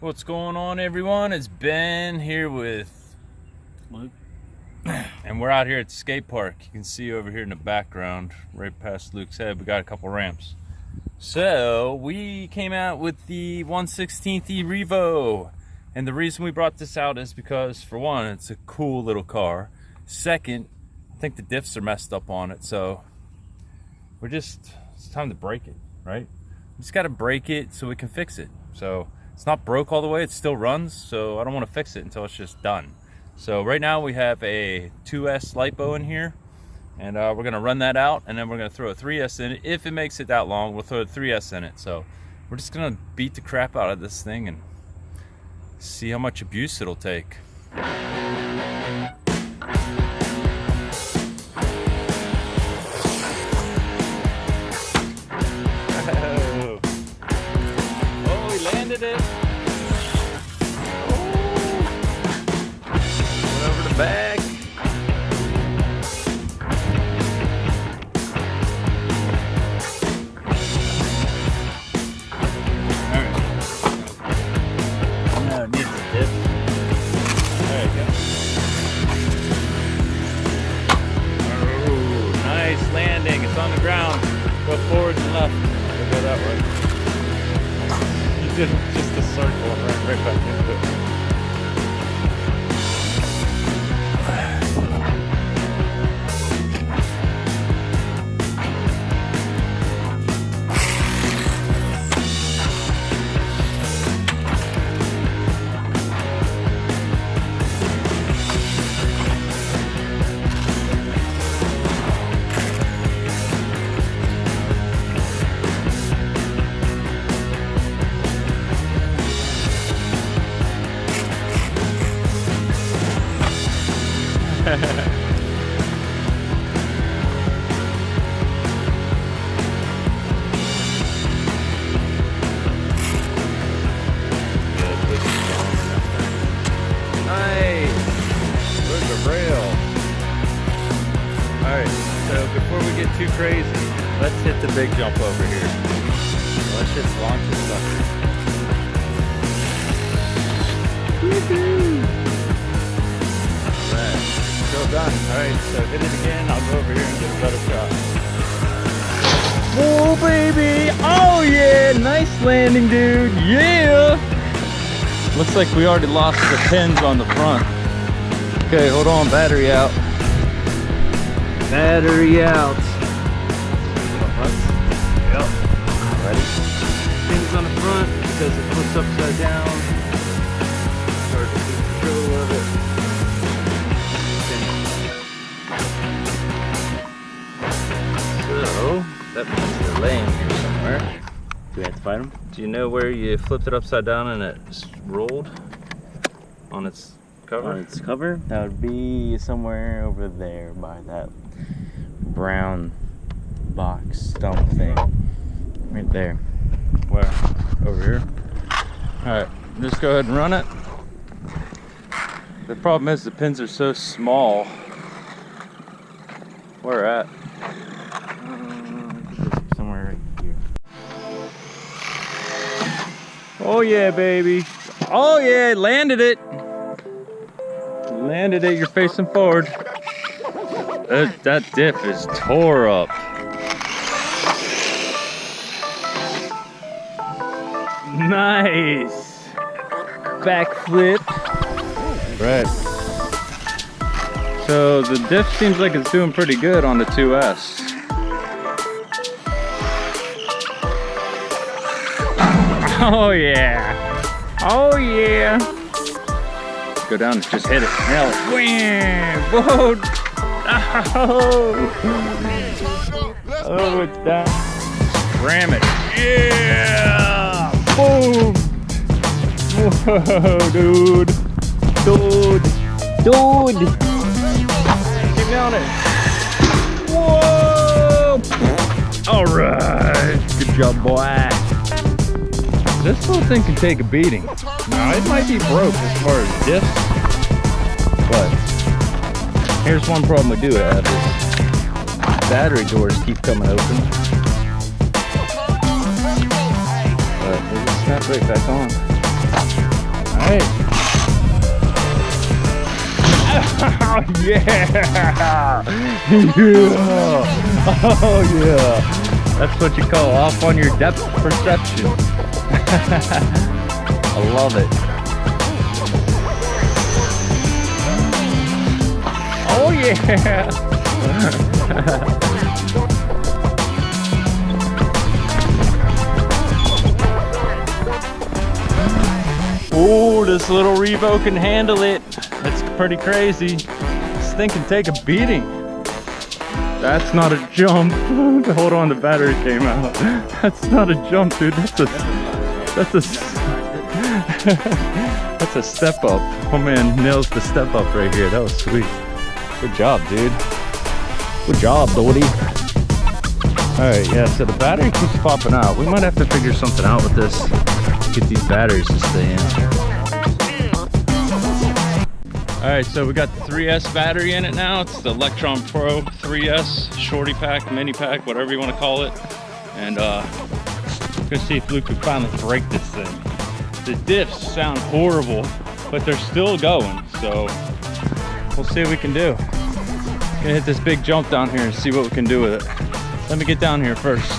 What's going on, everyone? It's Ben here with Luke. And we're out here at the skate park. You can see over here in the background, right past Luke's head, we got a couple ramps. So we came out with the 1/16 ERevo. And the reason we brought this out is because, for one, it's a cool little car. Second, I think the diffs are messed up on it. So it's time to break it, right? We just got to break it so we can fix it. So it's not broke all the way, it still runs, so I don't want to fix it until it's just done. So right now we have a 2S lipo in here, and we're going to run that out, and then we're going to throw a 3S in it. If it makes it that long, we'll throw a 3S in it. So we're just going to beat the crap out of this thing and see how much abuse it'll take. Landed it. Went over the back. Alright. Now it needs a dip. There you go. Oh, nice landing. It's on the ground. Go forward and left. We'll go that way. Just a circle and ran right back into it. Alright, so before we get too crazy, let's hit the big jump over here. So let's just launch this sucker. Woohoo! Alright, still done. Alright, so hit it again. I'll go over here and get a better shot. Whoa, baby! Oh yeah! Nice landing, dude! Yeah! Looks like we already lost the pins on the front. Okay, hold on, battery out. Battery out. Yep. Ready? Pins on the front because it flips upside down. Hard to keep control of it. So that means they're laying here somewhere. Do we have to find them? Do you know where you flipped it upside down and it just rolled on its cover? On its cover? That would be somewhere over there by that brown box stump thing. Right there. Where? Over here? Alright, just go ahead and run it. The problem is the pins are so small. Where at? Somewhere right here. Oh yeah, baby. Oh yeah, landed it. Landed it, you're facing forward. That diff is tore up. Nice. Backflip. Right. So the diff seems like it's doing pretty good on the 2S. Oh yeah. Oh yeah. Go down and just hit it. Nail it. Wham! Whoa! Oh! Oh, it's down. Ram it. Yeah! Boom! Whoa, dude. Dude! Keep down it. Whoa! Alright. Good job, boy. This little thing can take a beating. Now, it might be broke as far as diffs, but here's one problem we do have is battery doors keep coming open. But they just snap right back on. right. Oh, yeah. Yeah. Oh, yeah. That's what you call off on your depth perception. I love it. Oh, yeah. Oh, this little Revo can handle it. That's pretty crazy. This thing can take a beating. That's not a jump. Hold on, the battery came out. That's not a jump, dude. That's a step up. Oh man, nails the step up right here. That was sweet. Good job, dude. Good job, Doty. Alright, yeah, so the battery keeps popping out. We might have to figure something out with this. Get these batteries to stay in. Alright, so we got the 3S battery in it now. It's the Electron Pro 3S shorty pack, mini pack, whatever you want to call it. And gonna see if Luke can finally break this thing. The diffs sound horrible, but they're still going. So we'll see what we can do. Gonna hit this big jump down here and see what we can do with it. Let me get down here first.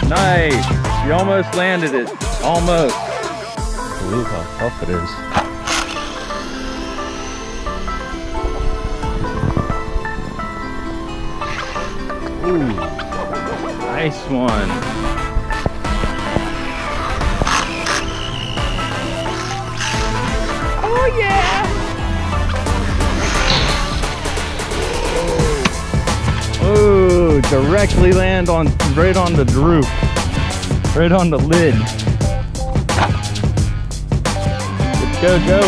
Nice! You almost landed it. Almost. Look how tough it is. Ooh, nice one. Oh yeah! Oh, directly land on right on the roof, right on the lid. Go, go.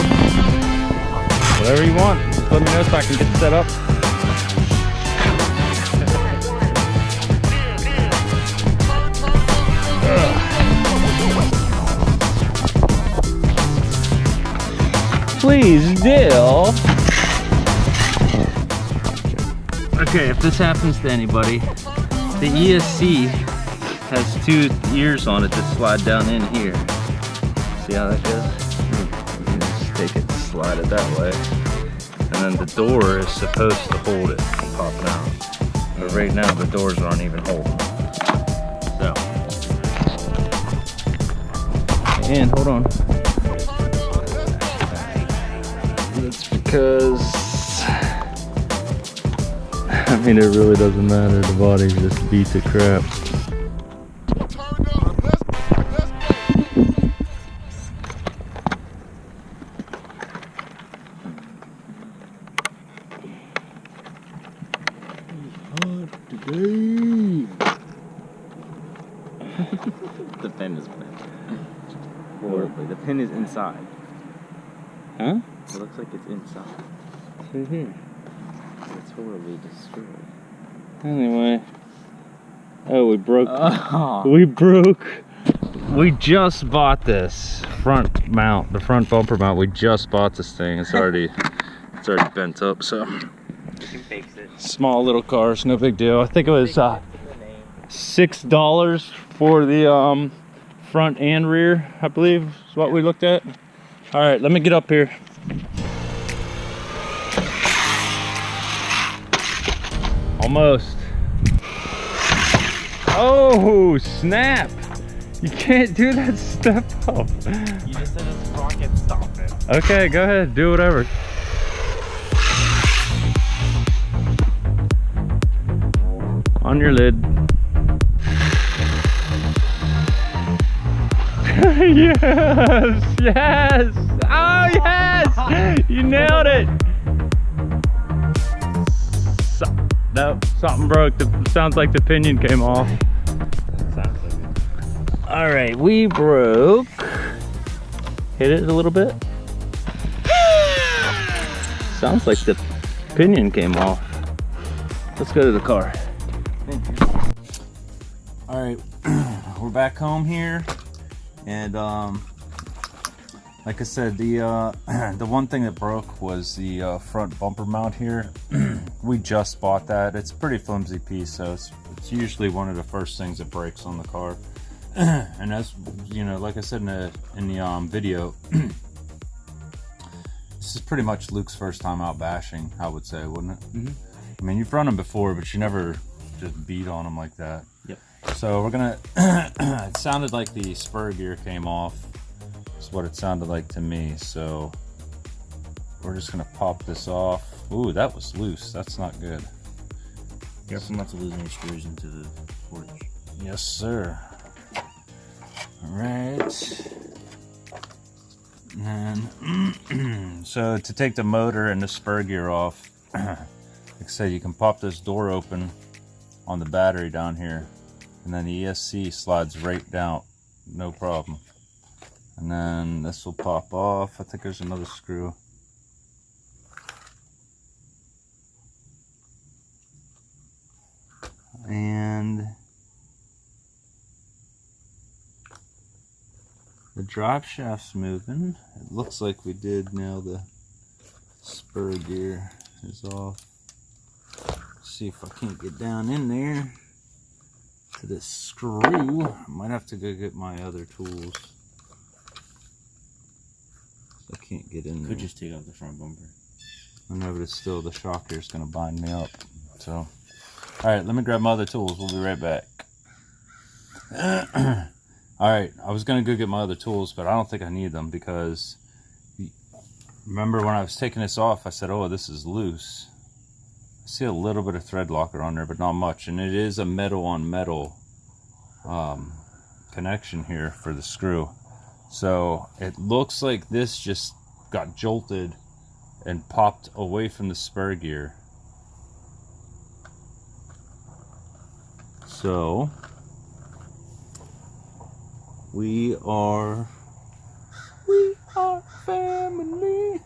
Whatever you want. Just let me know so I can get set up. Please do. Okay, if this happens to anybody, the ESC has 2 ears on it that slide down in here. See how that goes? Take it, slide it that way, and then the door is supposed to hold it from popping out. But right now the doors aren't even holding. So, and hold on. That's because I mean it really doesn't matter. The body just beat the crap. The pin is bent. Horribly. The pin is inside. Huh? It looks like it's inside. It's right here. It's horribly destroyed. Anyway. Oh, we broke. Oh. We broke. We just bought this front mount, the front bumper mount. We just bought this thing. It's already bent up, so. You can fix it. Small little cars, no big deal. I think it was $6 for the front and rear, I believe is what we looked at. All right, let me get up here. Almost. Oh, snap. You can't do that step up. You just said it's rocket stopping. Okay, go ahead, do whatever. On your lid. Yes! Yes! Oh, yes! You nailed it! No, something broke. Sounds like the pinion came off. All right, we broke. Hit it a little bit. Sounds like the pinion came off. Let's go to the car. All right, we're back home here, and like I said, the one thing that broke was the front bumper mount here. We just bought that. It's a pretty flimsy piece, so it's usually one of the first things that breaks on the car. And as you know, like I said in the video, this is pretty much Luke's first time out bashing, I would say, wouldn't it? Mm-hmm. I mean, you've run him before, but you never just beat on him like that. Yep. So we're gonna, it sounded like the spur gear came off. That's what it sounded like to me. So we're just gonna pop this off. Ooh, that was loose. That's not good. Careful not to lose any screws into the forge. Yes, sir. All right. And then, so to take the motor and the spur gear off, like I said, you can pop this door open on the battery down here, and then the ESC slides right down, no problem. And then this will pop off. I think there's another screw. And the drive shaft's moving. It looks like we did nail the spur gear is off. Let's see if I can't get down in there to this screw. I might have to go get my other tools. I can't get in there. Could just take off the front bumper. I know, but it's still, the shock here is going to bind me up. So, alright, let me grab my other tools. We'll be right back. Alright, I was going to go get my other tools, but I don't think I need them because remember when I was taking this off, I said, oh, this is loose. I see a little bit of thread locker on there, but not much. And it is a metal on metal connection here for the screw. So it looks like this just got jolted and popped away from the spur gear. So we are family.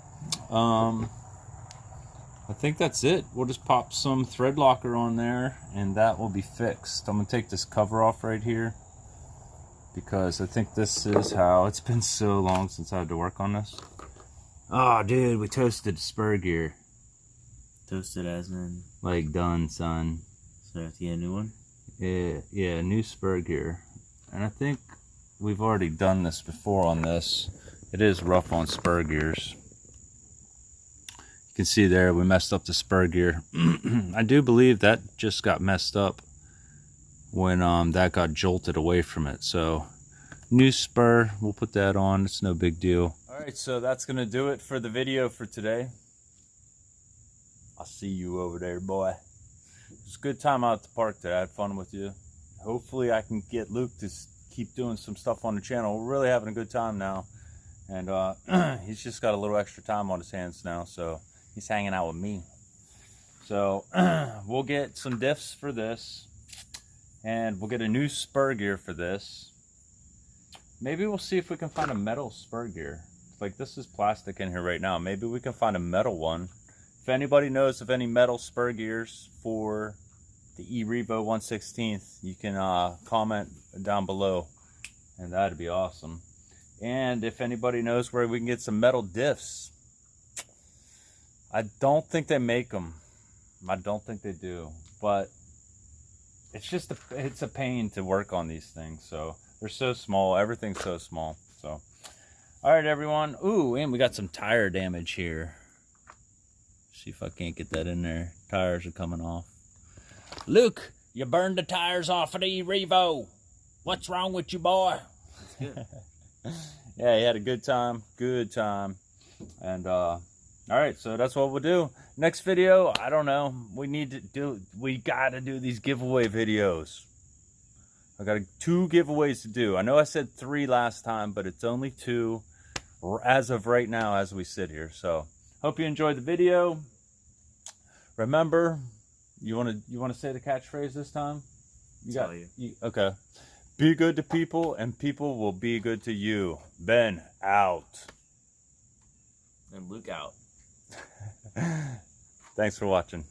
I think that's it. We'll just pop some thread locker on there and that will be fixed. I'm gonna take this cover off right here because I think this is how, it's been so long since I had to work on this. Oh dude, we toasted spur gear. Toasted as in? Like done, son. So I have to get a new one? Yeah, new spur gear. And I think we've already done this before on this. It is rough on spur gears. You can see there we messed up the spur gear. I do believe that just got messed up when that got jolted away from it. So new spur, we'll put that on. It's no big deal. Alright, so that's gonna do it for the video for today. I'll see you over there, boy. It was a good time out at the park today. I had fun with you. Hopefully I can get Luke to keep doing some stuff on the channel. We're really having a good time now. And he's just got a little extra time on his hands now, so he's hanging out with me. So we'll get some diffs for this, and we'll get a new spur gear for this. Maybe we'll see if we can find a metal spur gear. Like, this is plastic in here right now. Maybe we can find a metal one. If anybody knows of any metal spur gears for the ERevo 1/16th, you can comment down below, and that'd be awesome. And if anybody knows where we can get some metal diffs, I don't think they make them. I don't think they do, but it's just it's a pain to work on these things. So they're so small. Everything's so small. So, all right, everyone. Ooh, and we got some tire damage here. See if I can't get that in there. Tires are coming off. Luke, you burned the tires off of the ERevo. What's wrong with you, boy? That's good. Yeah, he had a good time. Good time. And all right, so that's what we'll do. Next video, I don't know. We gotta do these giveaway videos. I got 2 giveaways to do. I know I said 3 last time, but it's only 2 as of right now as we sit here. So hope you enjoyed the video. Remember, you wanna say the catchphrase this time? Okay. Be good to people, and people will be good to you. Ben out. And Luke out. Thanks for watching.